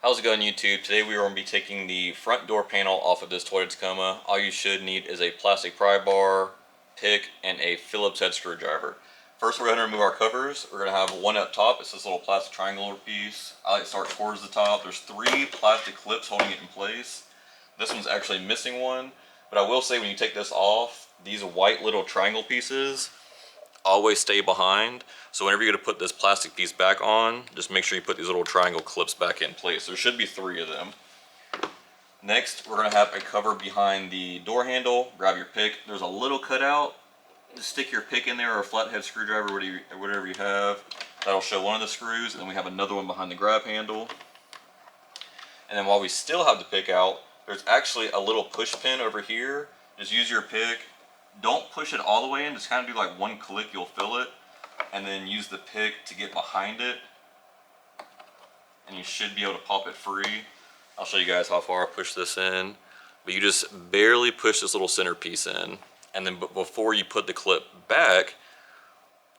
How's it going, YouTube? Today we are going to be taking the front door panel off of this Toyota Tacoma. All you should need is a plastic pry bar, pick, and a Phillips head screwdriver. First we're going to remove our covers. We're going to have one up top. It's this little plastic triangular piece. I like to start towards the top. There's 3 plastic clips holding it in place. This one's actually missing one, but I will say when you take this off, these white little triangle pieces always stay behind. So whenever you're going to put this plastic piece back on, just make sure you put these little triangle clips back in place. There should be 3 of them. Next, we're going to have a cover behind the door handle. Grab your pick. There's a little cutout. Just stick your pick in there or a flathead screwdriver, whatever you have. That'll show one of the screws. And then we have another one behind the grab handle. And then while we still have the pick out, there's actually a little push pin over here. Just use your pick. Don't push it all the way in, just kind of do like one click, you'll feel it. And then use the pick to get behind it. And you should be able to pop it free. I'll show you guys how far I push this in. But you just barely push this little center piece in. And then before you put the clip back,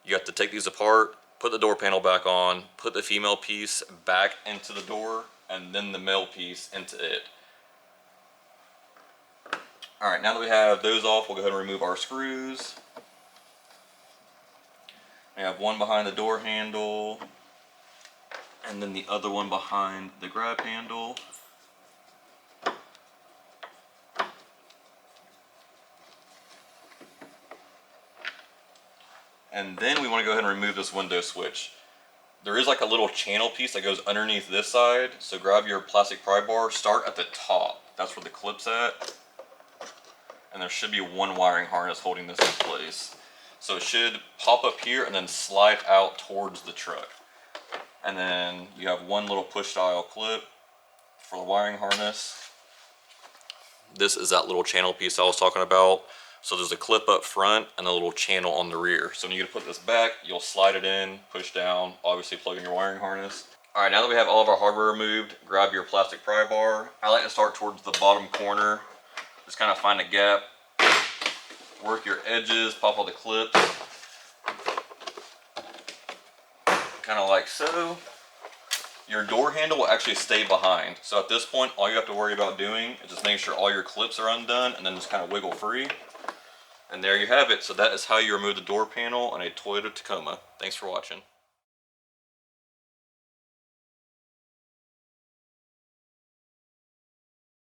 you have to take these apart, put the door panel back on, put the female piece back into the door, and then the male piece into it. Alright, now that we have those off, we'll go ahead and remove our screws. We have one behind the door handle, and then the other one behind the grab handle. And then we want to go ahead and remove this window switch. There is like a little channel piece that goes underneath this side, so grab your plastic pry bar, start at the top. That's where the clip's at. And there should be one wiring harness holding this in place. So it should pop up here and then slide out towards the truck. And then you have one little push style clip for the wiring harness. This is that little channel piece I was talking about. So there's a clip up front and a little channel on the rear. So when you put this back, you'll slide it in, push down, obviously plug in your wiring harness. All right, now that we have all of our hardware removed, grab your plastic pry bar. I like to start towards the bottom corner. Just kind of find a gap, work your edges, pop all the clips, kind of like so. Your door handle will actually stay behind. So at this point, all you have to worry about doing is just making sure all your clips are undone and then just kind of wiggle free. And there you have it. So that is how you remove the door panel on a Toyota Tacoma. Thanks for watching.